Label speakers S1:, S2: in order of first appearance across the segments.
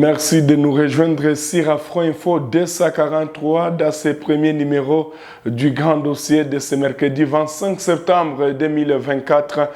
S1: Merci de nous rejoindre sur Afro Info 243 dans ce premier numéro du grand dossier de ce mercredi 25 septembre 2024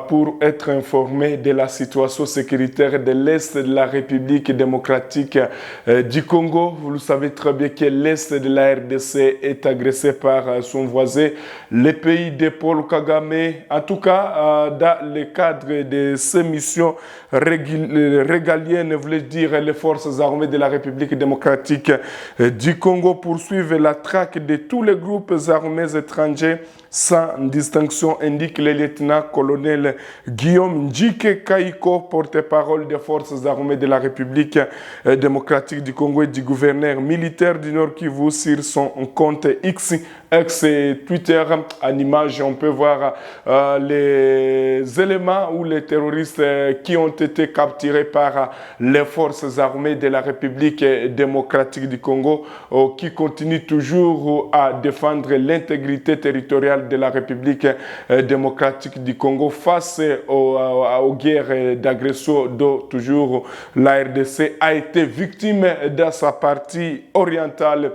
S1: pour être informé de la situation sécuritaire de l'Est de la République démocratique du Congo. Vous le savez très bien que l'Est de la RDC est agressé par son voisin, le pays de Paul Kagame. En tout cas, dans le cadre de ces missions régaliennes, voulait dire les forces armées de la République démocratique du Congo poursuivent la traque de tous les groupes armés étrangers sans distinction, indique le lieutenant-colonel Guillaume Njike Kaiko, porte-parole des forces armées de la République démocratique du Congo et du gouverneur militaire du Nord Kivu sur son compte X et Twitter. En image, on peut voir les éléments ou les terroristes qui ont été capturés par les forces armées de la République démocratique du Congo qui continuent toujours à défendre l'intégrité territoriale de la République démocratique du Congo face aux guerres d'agression dont toujours la RDC a été victime dans sa partie orientale.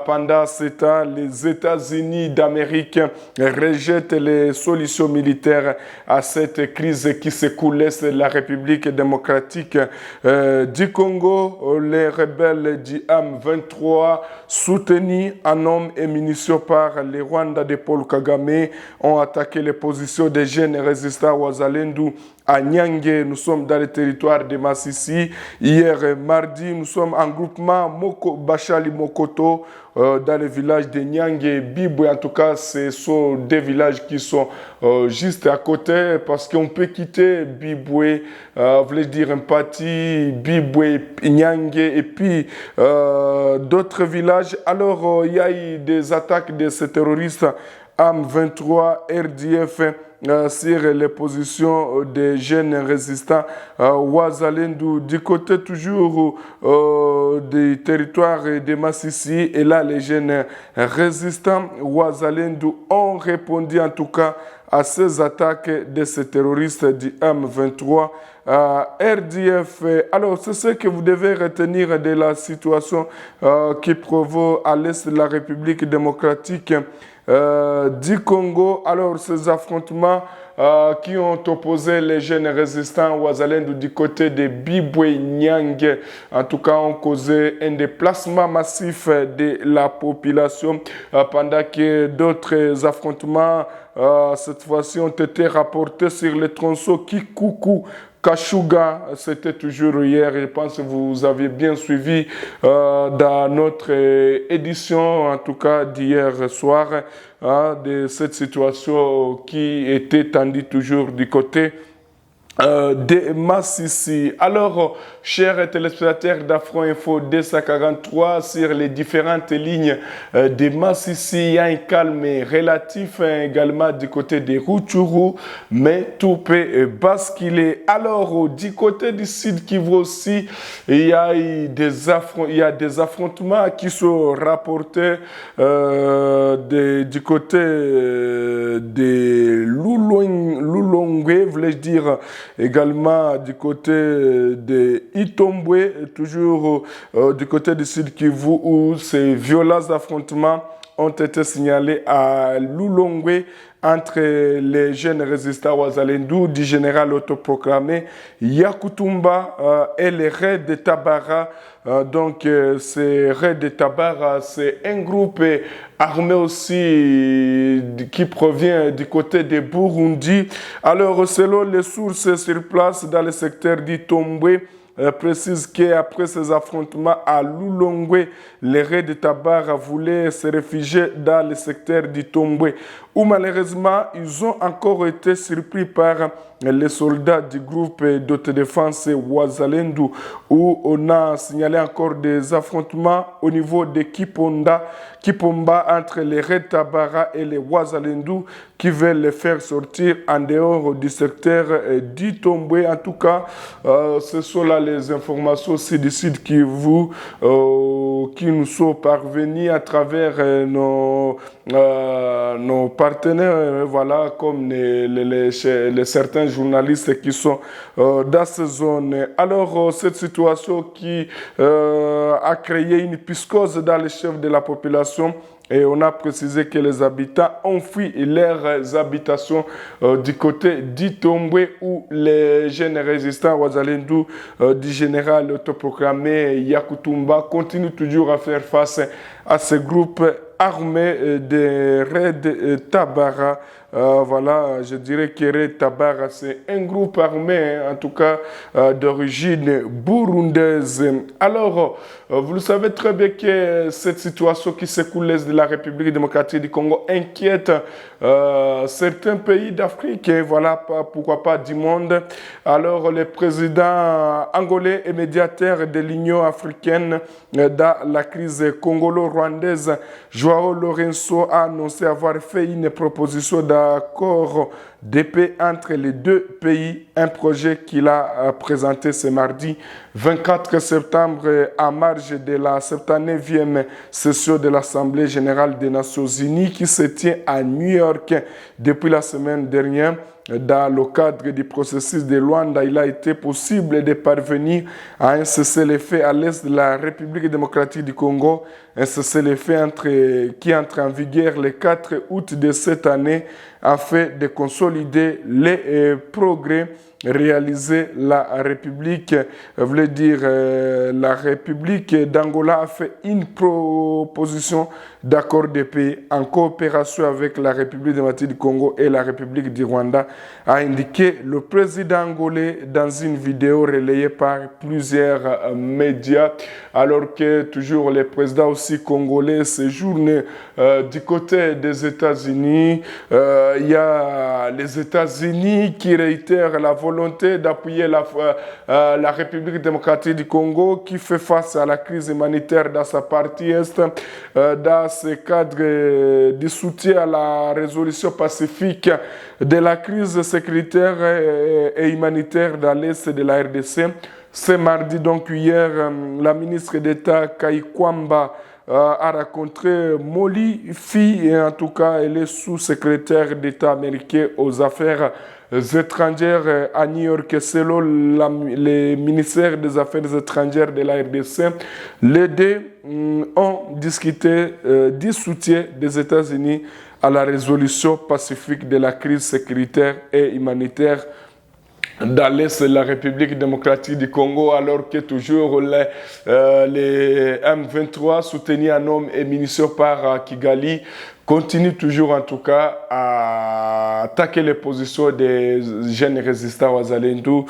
S1: Pendant ce temps, les États-Unis d'Amérique rejettent les solutions militaires à cette crise qui secoue l'Est de la République démocratique du Congo. Les rebelles du M23 soutenus en hommes et munitions par les Rwandais de Paul Kagame ont attaqué les positions des jeunes résistants Wazalendo à Nyangé. Nous sommes dans le territoire de Massissi. Hier mardi, nous sommes en groupement Bachali Mokoto dans le village de Nyangé, Biboué. En tout cas, ce sont des villages qui sont juste à côté parce qu'on peut quitter Biboué, voulait dire Mpati, Biboué, Nyangé et puis d'autres villages. Alors, il y a eu des attaques de ces terroristes AM23, RDF, sur les positions des jeunes résistants Wazalendo du côté toujours du territoire de Massissi. Et là, les jeunes résistants Wazalendo ont répondu en tout cas à ces attaques de ces terroristes du M23. RDF. Alors, c'est ce que vous devez retenir de la situation qui provoque à l'est de la République démocratique du Congo. Alors, ces affrontements qui ont opposé les jeunes résistants Wazalendo du côté de Biboué Nyang, en tout cas, ont causé un déplacement massif de la population pendant que d'autres affrontements cette fois-ci ont été rapportés sur le tronçon Kikuku Kashuga. C'était toujours hier, je pense que vous avez bien suivi dans notre édition, en tout cas d'hier soir, de cette situation qui était tendue toujours du côté de Massissi. Alors, chers téléspectateurs d'Afro Info 243, sur les différentes lignes de Massissi, il y a un calme relatif également du côté de Rutshuru, mais tout peut basculer. Alors, du côté du Sud Kivu aussi, il y a des affrontements qui sont rapportés du côté de Lulongwe, voulais-je dire, également du côté de Itombwe, toujours du côté du Sud Kivu, où ces violents affrontements ont été signalés à Lulongwe entre les jeunes résistants Wazalendo du général autoproclamé Yakutumba et les raids de Tabara. Donc, ces raids de Tabara, c'est un groupe armé aussi qui provient du côté de Burundi. Alors, selon les sources sur place dans le secteur d'Itombwe, précise qu'après ces affrontements à Lulongwe, les raids de Tabara voulaient se réfugier dans le secteur d'Itombwe, où malheureusement, ils ont encore été surpris par les soldats du groupe d'autodéfense Wazalendo, où on a signalé encore des affrontements au niveau de Kipomba entre les raids Tabara et les Wazalendo qui veulent les faire sortir en dehors du secteur d'Itombwe. En tout cas, ce sont là les informations aussi du Sud qui nous sont parvenues à travers nos nos partenaires, voilà, comme certains journalistes qui sont dans ces zones. Alors, cette situation qui a créé une psychose dans les chefs de la population. Et on a précisé que les habitants ont fui leurs habitations du côté d'Itombwe où les jeunes résistants Wazalendo du général autoproclamé Yakutumba continuent toujours à faire face à ce groupe armé de Red Tabara. Voilà, je dirais que Red Tabara, c'est un groupe armé, en tout cas d'origine burundaise. Alors, vous le savez très bien que cette situation qui secoue l'Est de la République démocratique du Congo inquiète certains pays d'Afrique, et voilà, pourquoi pas du monde. Alors, le président angolais et médiateur de l'Union africaine dans la crise congolo-rwandaise, Joao Lourenço, a annoncé avoir fait une proposition d'accord de paix entre les deux pays, un projet qu'il a présenté ce mardi 24 septembre à marge de la 79e session de l'Assemblée générale des Nations unies qui se tient à New York depuis la semaine dernière. Dans le cadre du processus de Luanda, il a été possible de parvenir à un cessez-le-feu à l'est de la République démocratique du Congo, un cessez-le-feu qui entre en vigueur le 4 août de cette année afin de consolider les progrès réalisés. La République, voulait dire la République d'Angola a fait une proposition d'accord de paix en coopération avec la République démocratique du Congo et la République du Rwanda, a indiqué le président angolais dans une vidéo relayée par plusieurs médias, alors que toujours le président aussi congolais séjourne du côté des États-Unis. Il y a les États-Unis qui réitèrent la volonté d'appuyer la République démocratique du Congo qui fait face à la crise humanitaire dans sa partie est, dans ce cadre du soutien à la résolution pacifique de la crise sécuritaire et humanitaire dans l'est de la RDC. Ce mardi, donc hier, la ministre d'État Kaikwamba a rencontré Molly Fee, et en tout cas, elle est sous-secrétaire d'État américain aux affaires étrangères à New York. Selon le ministère des Affaires étrangères de la RDC, les deux ont discuté du soutien des États-Unis à la résolution pacifique de la crise sécuritaire et humanitaire dans l'est de la République démocratique du Congo, alors que toujours les M23 soutenus en hommes et munitions par Kigali continuent toujours en tout cas à attaquer les positions des jeunes résistants Wazalendo.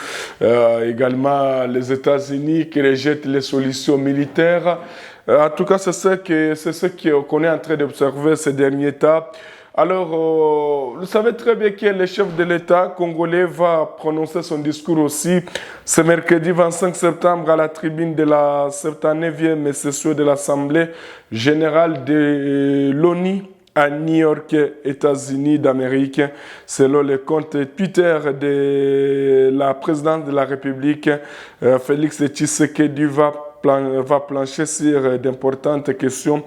S1: Également les États-Unis qui rejettent les solutions militaires. En tout cas, c'est ce qu'on est en train d'observer ces derniers temps. Alors, vous savez très bien que le chef de l'État congolais va prononcer son discours aussi ce mercredi 25 septembre à la tribune de la 79e session de l'Assemblée générale de l'ONU à New York, États-Unis d'Amérique. Selon le compte Twitter de la présidente de la République, Félix Tshisekedi va plancher sur d'importantes questions,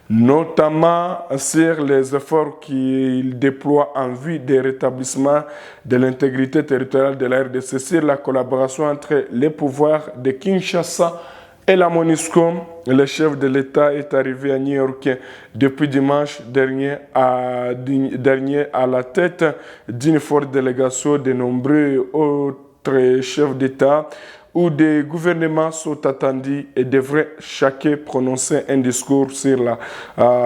S1: notamment sur les efforts qu'il déploie en vue du rétablissement de l'intégrité territoriale de la RDC, sur la collaboration entre les pouvoirs de Kinshasa et la MONUSCO. Le chef de l'État est arrivé à New York depuis dimanche dernier à la tête d'une forte délégation de nombreux autres chefs d'État où des gouvernements sont attendus et devraient chacun prononcer un discours sur la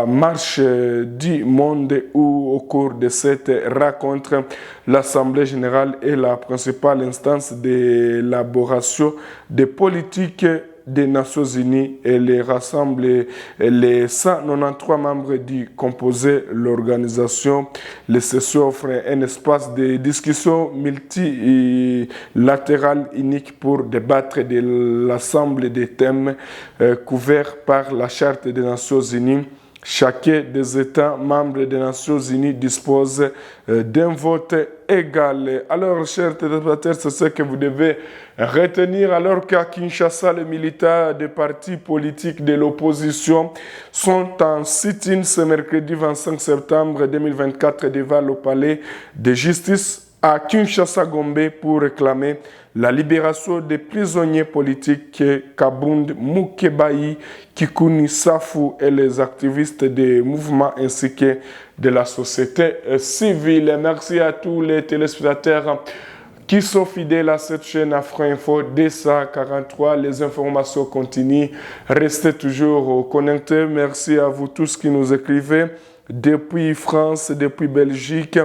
S1: marche du monde, où au cours de cette rencontre, l'Assemblée générale est la principale instance d'élaboration des politiques des Nations Unies et les rassemble les 193 membres qui composaient l'organisation. Les sessions offrent un espace de discussion multilatéral unique pour débattre de l'ensemble des thèmes couverts par la Charte des Nations Unies. chacun des États membres des Nations Unies dispose d'un vote égal. Alors, chers téléspectateurs, c'est ce que vous devez retenir. Alors qu'à Kinshasa, les militants des partis politiques de l'opposition sont en sit-in ce mercredi 25 septembre 2024 devant le palais de justice à Kinshasa-Gombe pour réclamer la libération des prisonniers politiques Kabund Mukebayi, Kikuni Safu et les activistes des mouvements ainsi que de la société civile. Merci à tous les téléspectateurs qui sont fidèles à cette chaîne Afro-Info D143. Les informations continuent. Restez toujours connectés. Merci à vous tous qui nous écrivez depuis France, depuis Belgique,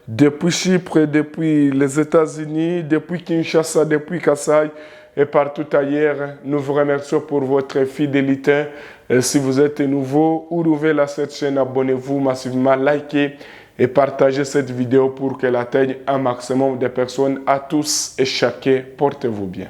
S1: depuis Chypre, depuis les États-Unis, depuis Kinshasa, depuis Kasaï et partout ailleurs. Nous vous remercions pour votre fidélité. Et si vous êtes nouveau ou nouvel à cette chaîne, abonnez-vous massivement, likez et partagez cette vidéo pour qu'elle atteigne un maximum de personnes. À tous et chacun, portez-vous bien.